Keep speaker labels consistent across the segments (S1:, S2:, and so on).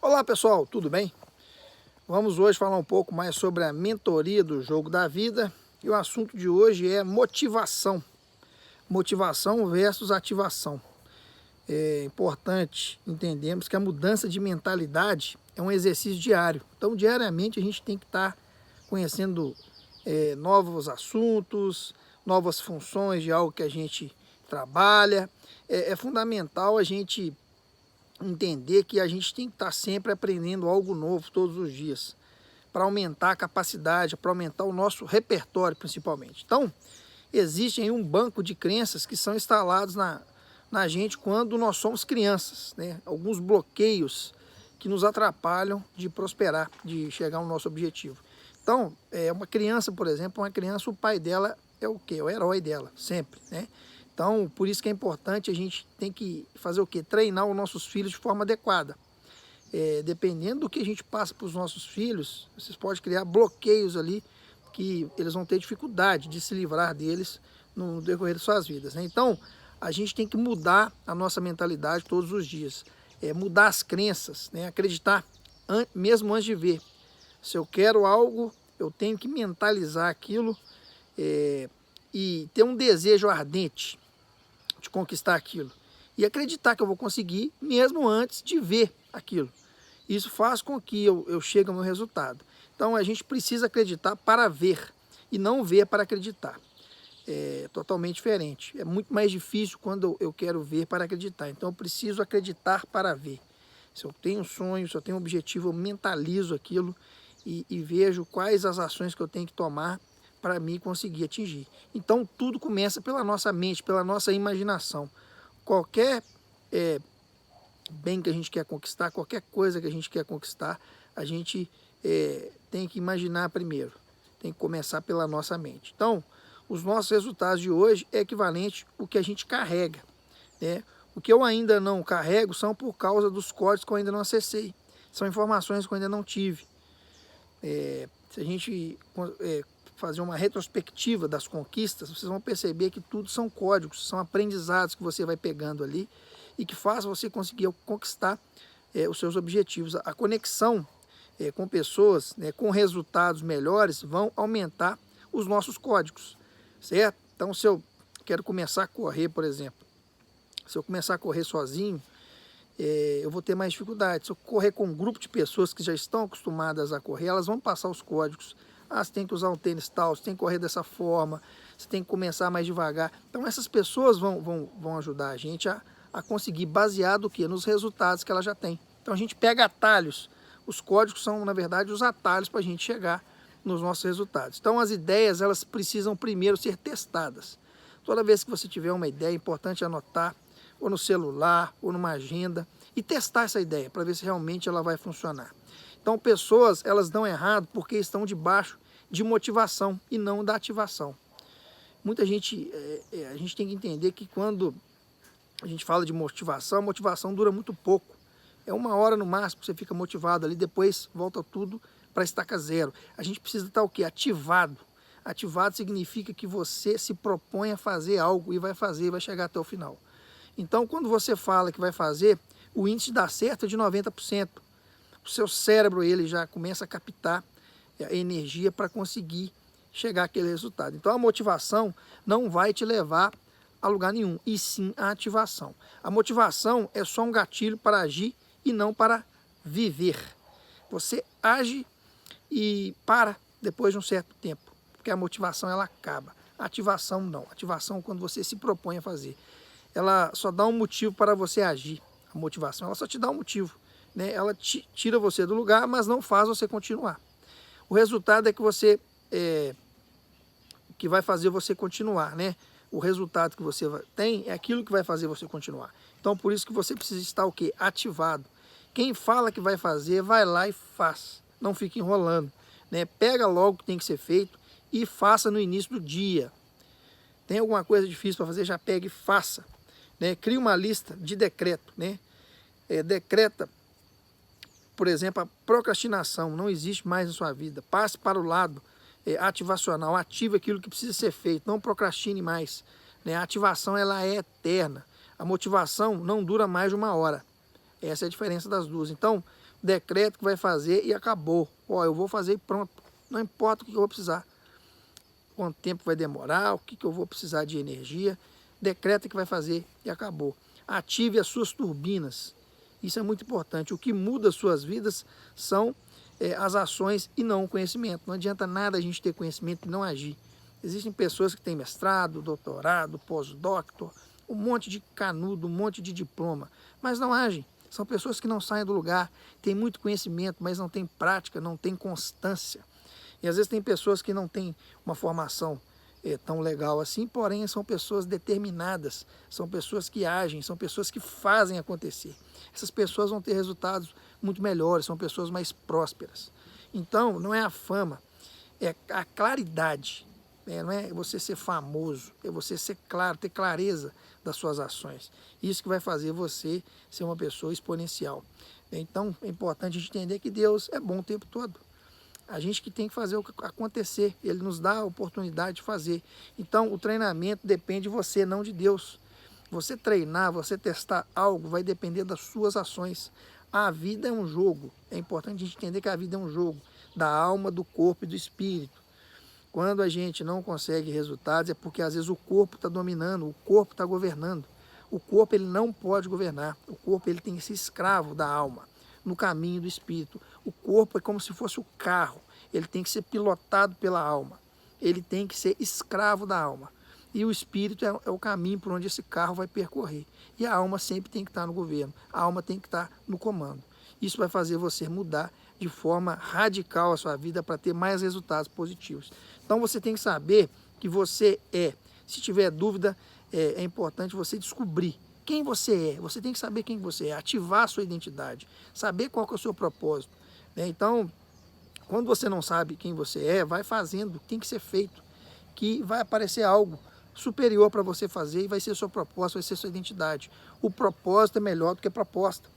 S1: Olá pessoal, tudo bem? Vamos hoje falar um pouco mais sobre a mentoria do jogo da vida e o assunto de hoje é motivação. Motivação versus ativação. É importante entendermos que a mudança de mentalidade é um exercício diário. Então, diariamente a gente tem que estar conhecendo novos assuntos, novas funções de algo que a gente trabalha. É fundamental a gente entender que a gente tem que estar sempre aprendendo algo novo todos os dias, para aumentar a capacidade, para aumentar o nosso repertório principalmente. Então, existe aí um banco de crenças que são instalados na gente quando nós somos crianças, né? Alguns bloqueios que nos atrapalham de prosperar, de chegar ao nosso objetivo. Então, uma criança, por exemplo, uma criança, o pai dela é o quê? É o herói dela, sempre, né? Então, por isso que é importante, a gente tem que fazer o quê? Treinar os nossos filhos de forma adequada. Dependendo do que a gente passa para os nossos filhos, vocês podem criar bloqueios ali que eles vão ter dificuldade de se livrar deles no decorrer de suas vidas, né? Então, a gente tem que mudar a nossa mentalidade todos os dias. Mudar as crenças, né? Acreditar mesmo antes de ver. Se eu quero algo, eu tenho que mentalizar aquilo e ter um desejo ardente de conquistar aquilo. E acreditar que eu vou conseguir mesmo antes de ver aquilo. Isso faz com que eu chegue ao meu resultado. Então a gente precisa acreditar para ver e não ver para acreditar. É totalmente diferente. É muito mais difícil quando eu quero ver para acreditar. Então eu preciso acreditar para ver. Se eu tenho um sonho, se eu tenho um objetivo, eu mentalizo aquilo e vejo quais as ações que eu tenho que tomar para mim conseguir atingir. Então tudo começa pela nossa mente, pela nossa imaginação. Qualquer bem que a gente quer conquistar, qualquer coisa que a gente quer conquistar, a gente tem que imaginar primeiro. Tem que começar pela nossa mente. Então, os nossos resultados de hoje é equivalente ao que a gente carrega, né? O que eu ainda não carrego são por causa dos códigos que eu ainda não acessei. São informações que eu ainda não tive. Se a gente fazer uma retrospectiva das conquistas, vocês vão perceber que tudo são códigos, são aprendizados que você vai pegando ali e que faz você conseguir conquistar os seus objetivos. A conexão com pessoas, né, com resultados melhores, vão aumentar os nossos códigos, certo? Então, se eu quero começar a correr, por exemplo, se eu começar a correr sozinho, eu vou ter mais dificuldade. Se eu correr com um grupo de pessoas que já estão acostumadas a correr, elas vão passar os códigos. Você tem que usar um tênis tal, você tem que correr dessa forma, você tem que começar mais devagar. Então essas pessoas vão ajudar a gente a conseguir, baseado no quê? Nos resultados que ela já tem. Então a gente pega atalhos. Os códigos são, na verdade, os atalhos para a gente chegar nos nossos resultados. Então as ideias, elas precisam primeiro ser testadas. Toda vez que você tiver uma ideia, é importante anotar, ou no celular, ou numa agenda, e testar essa ideia, para ver se realmente ela vai funcionar. Então, pessoas, elas dão errado porque estão debaixo de motivação e não da ativação. Muita gente, a gente tem que entender que quando a gente fala de motivação, a motivação dura muito pouco. É 1 hora no máximo que você fica motivado ali, depois volta tudo para estaca zero. A gente precisa estar o quê? Ativado. Ativado significa que você se propõe a fazer algo e vai fazer, e vai chegar até o final. Então, quando você fala que vai fazer, o índice de dar certo é de 90%. O seu cérebro, ele já começa a captar a energia para conseguir chegar àquele resultado. Então, a motivação não vai te levar a lugar nenhum, e sim a ativação. A motivação é só um gatilho para agir e não para viver. Você age e para depois de um certo tempo, porque a motivação ela acaba. A ativação não. A ativação é quando você se propõe a fazer. Ela só dá um motivo para você agir. A motivação, ela só te dá um motivo, né? Ela tira você do lugar, mas não faz você continuar. O resultado é que você que vai fazer você continuar, né? O resultado que você tem é aquilo que vai fazer você continuar. Então, por isso que você precisa estar o quê? Ativado. Quem fala que vai fazer, vai lá e faz. Não fica enrolando, né? Pega logo o que tem que ser feito e faça no início do dia. Tem alguma coisa difícil para fazer, já pega e faça. Né? Crie uma lista de decreto, né? Decreta, por exemplo, a procrastinação não existe mais na sua vida. Passe para o lado ativacional, ative aquilo que precisa ser feito, não procrastine mais. Né? A ativação ela é eterna. A motivação não dura mais de 1 hora. Essa é a diferença das duas. Então, Decreta que vai fazer e acabou. Ó, eu vou fazer e pronto. Não importa o que eu vou precisar. Quanto tempo vai demorar, o que eu vou precisar de energia. Decreta que vai fazer e acabou. Ative as suas turbinas. Isso é muito importante. O que muda as suas vidas são as ações e não o conhecimento. Não adianta nada a gente ter conhecimento e não agir. Existem pessoas que têm mestrado, doutorado, pós-doctor, um monte de canudo, um monte de diploma, mas não agem. São pessoas que não saem do lugar, têm muito conhecimento, mas não têm prática, não têm constância. E às vezes tem pessoas que não têm uma formação tão legal assim, porém são pessoas determinadas, são pessoas que agem, são pessoas que fazem acontecer. Essas pessoas vão ter resultados muito melhores, são pessoas mais prósperas. Então, não é a fama, é a claridade. Não é você ser famoso, é você ser claro, ter clareza das suas ações. Isso que vai fazer você ser uma pessoa exponencial. Então, é importante a gente entender que Deus é bom o tempo todo. A gente que tem que fazer o que acontecer, Ele nos dá a oportunidade de fazer. Então, o treinamento depende de você, não de Deus. Você treinar, você testar algo, vai depender das suas ações. A vida é um jogo. É importante a gente entender que a vida é um jogo da alma, do corpo e do espírito. Quando a gente não consegue resultados é porque às vezes o corpo está dominando, o corpo está governando. O corpo ele não pode governar, o corpo ele tem que ser escravo da alma, no caminho do espírito. O corpo é como se fosse o carro, ele tem que ser pilotado pela alma, ele tem que ser escravo da alma. E o espírito é o caminho por onde esse carro vai percorrer. E a alma sempre tem que estar no governo, a alma tem que estar no comando. Isso vai fazer você mudar de forma radical a sua vida para ter mais resultados positivos. Então você tem que saber que você é. Se tiver dúvida, é importante você descobrir quem você é. Você tem que saber quem você é, ativar a sua identidade, saber qual que é o seu propósito. Então, quando você não sabe quem você é, vai fazendo o que tem que ser feito, que vai aparecer algo superior para você fazer e vai ser seu propósito, vai ser sua identidade. O propósito é melhor do que a proposta.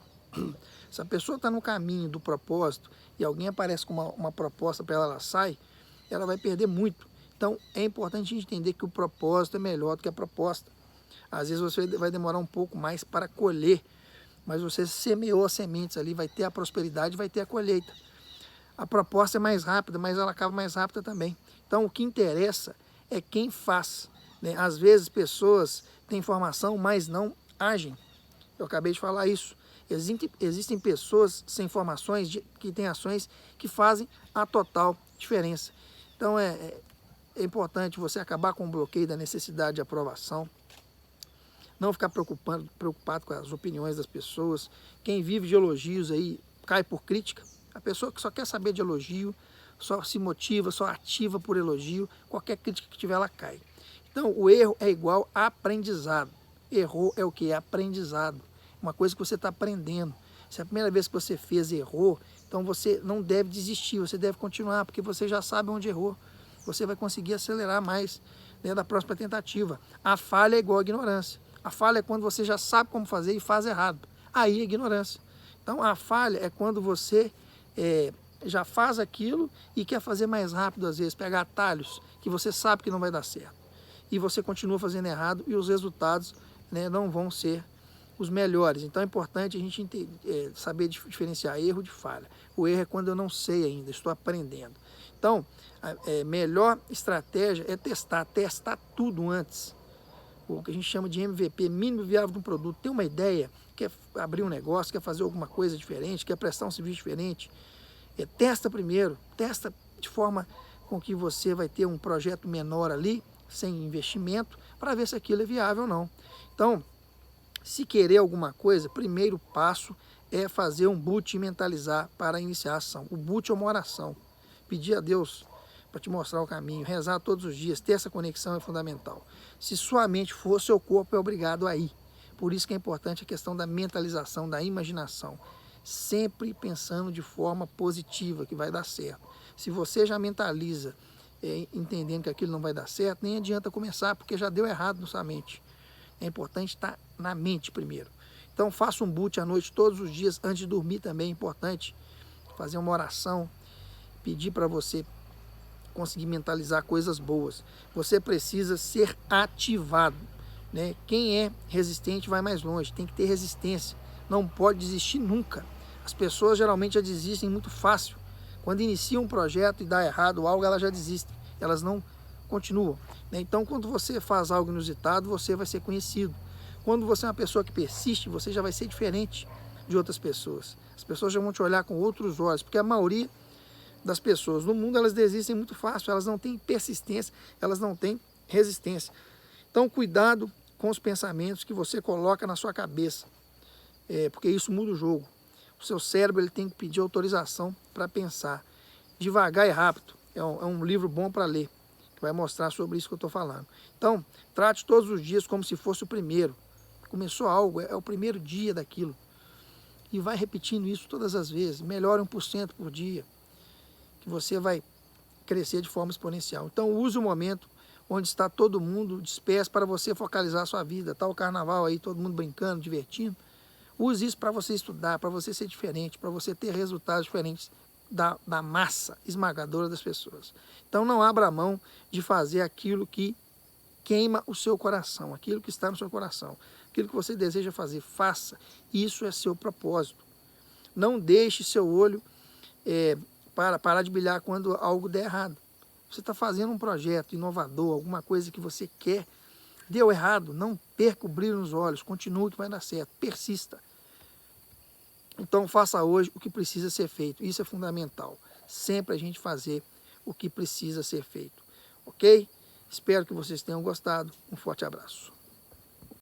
S1: Se a pessoa está no caminho do propósito e alguém aparece com uma proposta para ela sai, ela vai perder muito. Então, é importante a gente entender que o propósito é melhor do que a proposta. Às vezes você vai demorar um pouco mais para colher, mas você semeou as sementes ali, vai ter a prosperidade, vai ter a colheita. A proposta é mais rápida, mas ela acaba mais rápida também. Então, o que interessa é quem faz. Às vezes, pessoas têm informação, mas não agem. Eu acabei de falar isso. Existem pessoas sem informações que têm ações que fazem a total diferença. Então é importante você acabar com o bloqueio da necessidade de aprovação, não ficar preocupado com as opiniões das pessoas. Quem vive de elogios aí cai por crítica. A pessoa que só quer saber de elogio, só se motiva, só ativa por elogio, qualquer crítica que tiver ela cai. Então o erro é igual a aprendizado. Errou é o que? É aprendizado. Uma coisa que você está aprendendo. Se é a primeira vez que você fez e errou, então você não deve desistir, você deve continuar, porque você já sabe onde errou. Você vai conseguir acelerar mais da próxima tentativa. A falha é igual à ignorância. A falha é quando você já sabe como fazer e faz errado. Aí é ignorância. Então a falha é quando você já faz aquilo e quer fazer mais rápido, às vezes, pegar atalhos que você sabe que não vai dar certo. E você continua fazendo errado e os resultados não vão ser os melhores. Então é importante a gente saber diferenciar erro de falha. O erro é quando eu não sei ainda, estou aprendendo. Então, a melhor estratégia é testar tudo antes. O que a gente chama de MVP, mínimo viável de um produto. Tem uma ideia, quer abrir um negócio, quer fazer alguma coisa diferente, quer prestar um serviço diferente, testa primeiro, testa de forma com que você vai ter um projeto menor ali, sem investimento, para ver se aquilo é viável ou não. Então, se querer alguma coisa, primeiro passo é fazer um boot e mentalizar para iniciar a ação. O boot é uma oração. Pedir a Deus para te mostrar o caminho, rezar todos os dias, ter essa conexão é fundamental. Se sua mente for, seu corpo é obrigado a ir. Por isso que é importante a questão da mentalização, da imaginação. Sempre pensando de forma positiva, que vai dar certo. Se você já mentaliza, entendendo que aquilo não vai dar certo, nem adianta começar, porque já deu errado na sua mente. É importante estar na mente primeiro. Então faça um boot à noite todos os dias, antes de dormir também é importante. Fazer uma oração, pedir para você conseguir mentalizar coisas boas. Você precisa ser ativado. Quem é resistente vai mais longe, tem que ter resistência. Não pode desistir nunca. As pessoas geralmente já desistem muito fácil. Quando iniciam um projeto e dá errado algo, elas já desistem. Elas não continuam. Então, quando você faz algo inusitado, você vai ser conhecido. Quando você é uma pessoa que persiste, você já vai ser diferente de outras pessoas. As pessoas já vão te olhar com outros olhos, porque a maioria das pessoas no mundo, elas desistem muito fácil, elas não têm persistência, elas não têm resistência. Então, cuidado com os pensamentos que você coloca na sua cabeça, porque isso muda o jogo. O seu cérebro ele tem que pedir autorização para pensar. Devagar e rápido. É um livro bom para ler, que vai mostrar sobre isso que eu estou falando. Então, trate todos os dias como se fosse o primeiro. Começou algo, é o primeiro dia daquilo. E vai repetindo isso todas as vezes. Melhore 1% por dia, que você vai crescer de forma exponencial. Então, use o momento onde está todo mundo disperso para você focalizar a sua vida. Está o carnaval aí, todo mundo brincando, divertindo. Use isso para você estudar, para você ser diferente, para você ter resultados diferentes da massa esmagadora das pessoas. Então não abra mão de fazer aquilo que queima o seu coração, aquilo que está no seu coração, aquilo que você deseja fazer, faça. Isso é seu propósito. Não deixe seu olho parar de brilhar quando algo der errado. Você está fazendo um projeto inovador, alguma coisa que você quer, deu errado, não perca o brilho nos olhos, continue que vai dar certo, persista. Então faça hoje o que precisa ser feito, isso é fundamental, sempre a gente fazer o que precisa ser feito, ok? Espero que vocês tenham gostado, um forte abraço.